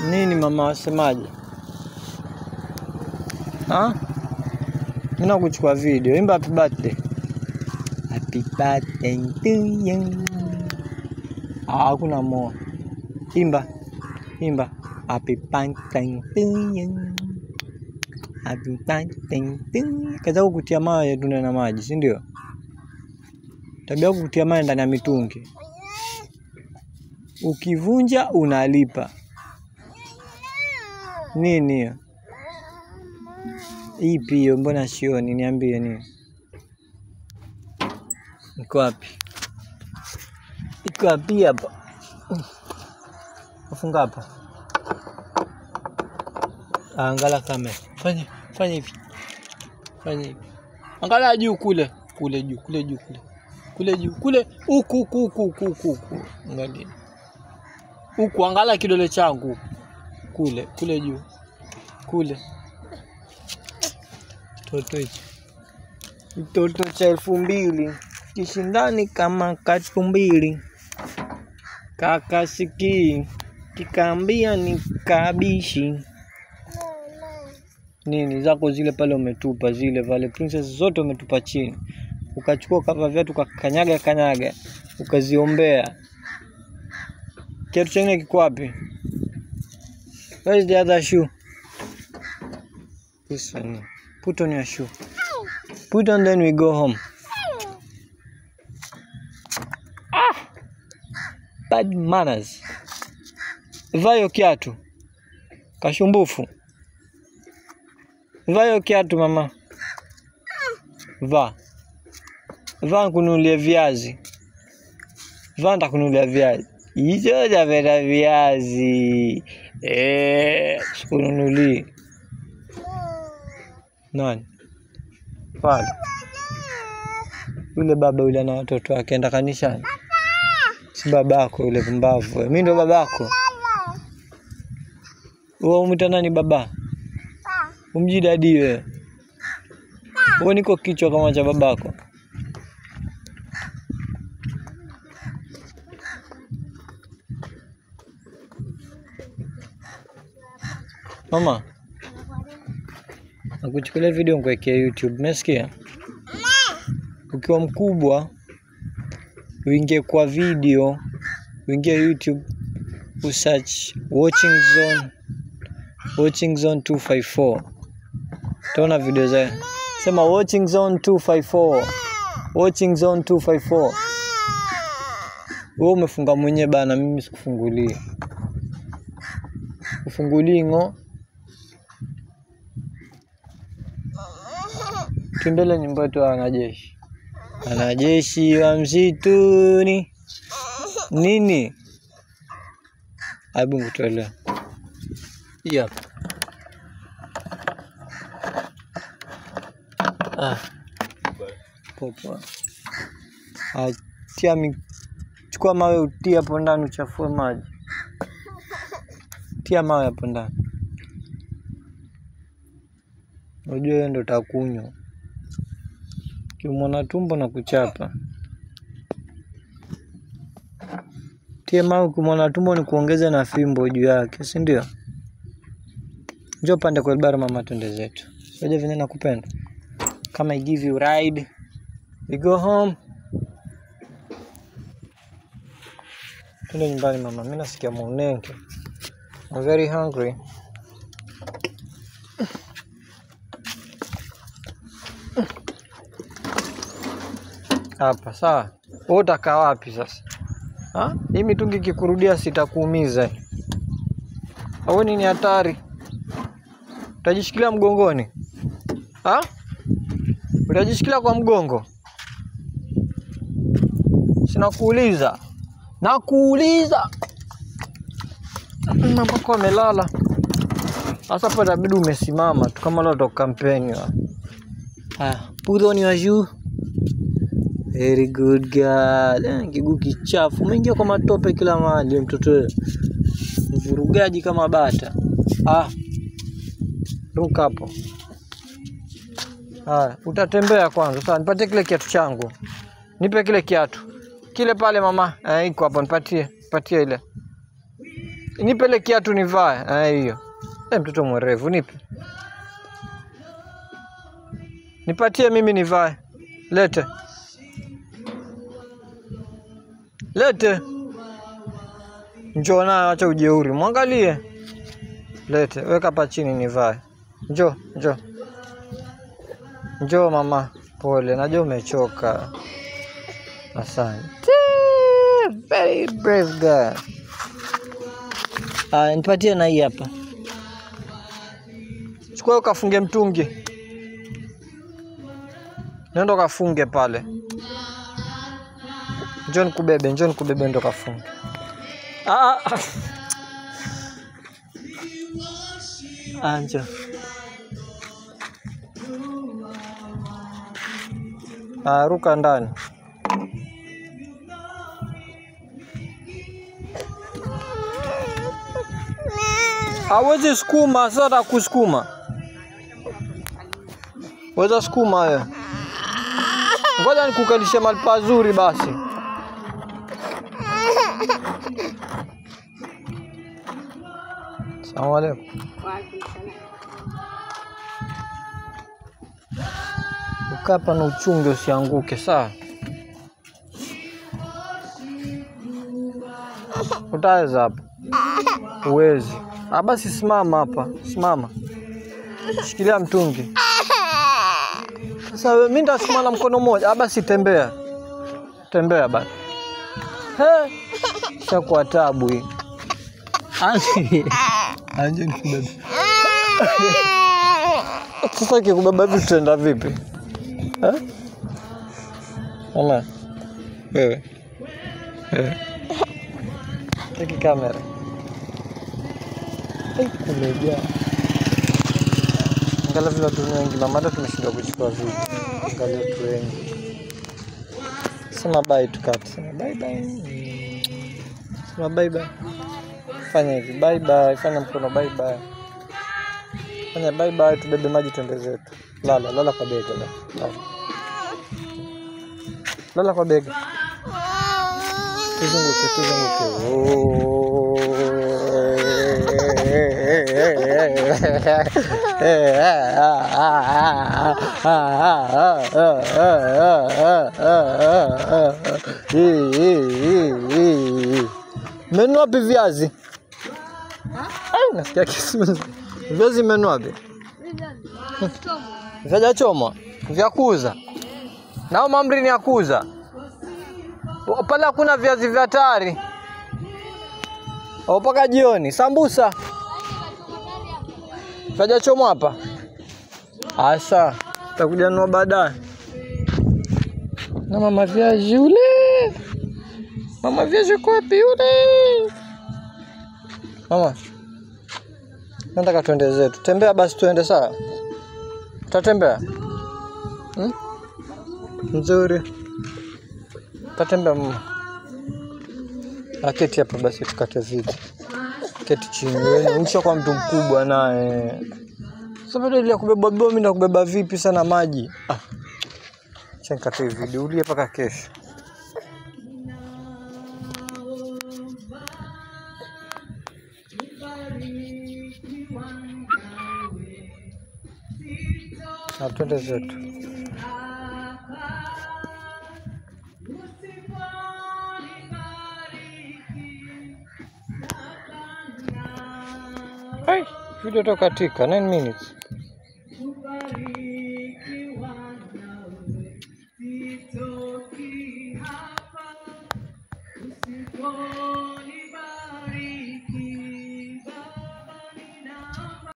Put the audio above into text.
Nini mama wasemaje? Mimi nakuchukua video. Imba happy birthday. Happy birthday to you. Hakuna more. Imba. Happy birthday to you. Happy birthday to you. Kaza kukutia mawe dunia na maji, si ndio? Tabia kukutia mawe ndani ya mitungi. Ukivunja unalipa. Nini hiyo? Ipi hiyo, mbona sioni? Niambie nini? Iko wapi? Iko wapi hapa? Ufunga hapa. Angalia kamera. Fanya hivi. Angalia juu kule huku. Angalia. Huku angalia kidole changu. Kule juu. Mtoto cha 2000 kishindani kama katumbili. Kaka siki kikaambia ni kabishi. Nini zako zile pale umetupa, zile vale princess zote umetupa chini. Ukachukua kama viatu ukakanyaga ukaziombea. Kiatu chengine kiko wapi? Where is the other shoe? This one. Put on your shoe. Put on, then we go home. Bad manners. Vayo kiatu. Kashumbufu. Vayo kiatu mama. Va kununulia viazi. Nitakununulia viazi. Hizo javera viazi. Kununulia. Nani? Pale. Yule baba yule na watoto wake enda kanisani. Si babako yule pumbavu. Mimi ndo babako. Wewe umita nani baba? Umjidadi wewe. Wewe niko kichwa kama cha babako. Mama. Nakuchukulia video nikuwekea YouTube. Umesikia? Ukiwa mkubwa uingie kwa video, uingie YouTube, usearch Watching Zone 254. Utaona video zake. Sema Watching Zone 254. Watching Zone 254. Wewe umefunga mwenyewe bana, mimi sikufungulie. Ufungulie ngo. Tumbele nyumba tu wanajeshi. Wanajeshi wa msituni. Nini? Hebu mtolee. Yep. Popo. Chukua mawe utie hapo ndani uchafue maji. Tia mawe hapo ndani. Unajua ndo utakunywa. Kimona tumbo na kuchapa. Tia mawe kimona tumbo ni kuongeza na fimbo juu yake, si ndio? Njoo pande kwa barabara mama, twende zetu. Sije vile nakupenda. Kama I give you ride, we go home. Twende nyumbani mama, mimi nasikia mwanenke. I'm very hungry. Hapa sawa. Wewe utakaa wapi sasa? Hii mitungi kikurudia sitakuumiza. Au nini hatari? Utajishikilia mgongoni. Utajishikilia kwa mgongo. Sinakuuliza. Nakuuliza. Mama kwa amelala. Sasa pata bidu umesimama tu kama leo kampeni. Put on your shoe. Very good girl. Kiguu kichafu. Umeingia kwa matope kila mahali mtoto. Mvurugaji kama bata. Ruka hapo. Utatembea kwanza. Sasa nipatie kile kiatu changu. Nipe kile kiatu. Kile pale mama. Iko hapo nipatie. Patie ile. Nipele kiatu nivae. Hiyo. Mtoto mwerevu nipe. Nipatie mimi nivae. Lete. Lete. Njoo na acha ujeuri. Muangalie. Lete. Weka hapa chini nivae. Njoo, njoo. Njoo mama. Pole, najua umechoka. Asante. Very brave girl. Nipatie na hii hapa. Chukua ukafunge mtungi. Nenda kafunge pale. Njoo nikubebe ndo kafunge. Njoo. Ruka ndani. Hawezi sukuma, sasa kusukuma. Weza sukuma wewe. Ngoja nikukalishe mahali pazuri basi. Asalamu alaykum. Ukapa na uchunge usianguke, sawa? Utaweza hapa? Uwezi. Basi simama hapa, simama. Shikilia mtungi. Sasa mimi nitasimama na mkono mmoja. Basi tembea. Tembea basi. Sasa taabu hii. Anje nikubebe. Sasa kikubeba vipi tutaenda vipi? Mama. Wewe. Teki kamera. Kumejaa. Angalia vile watu wengi, mama hata tumeshindwa kuchukua video. Angalia watu wengi. Sema bye tukate. Sema bye bye. Sema bye bye. Fanya hivi bye bye, fanya mkono bye bye. Fanya bye bye, tubebe maji twende zetu. Lala kwa bega lala. Lala kwa bega. Tuzunguke. Menu wapi viazi? Nasikia kisunzi. Viazi menu wapi? Vya choma, vya kuuza. Nao mamri ni ya kuuza. Pale hakuna viazi vya tayari. Mpaka jioni, sambusa. Vya choma hapa. Asa, tutakuja nunua baadaye. Na mama viazi yule. Mama viazi kwa wapi yule? Mama. Nataka tuende zetu. Tembea basi tuende sawa. Tutatembea. Nzuri. Tutatembea mama. Aketi hapa basi tukate vitu. Keti chini wewe. Unisha kwa mtu mkubwa naye. Sasa ile ya kubeba bomi na kubeba vipi sana maji? Acha nikate video ulie paka kesho. Twende zetu. Video tokatika 9 minutes.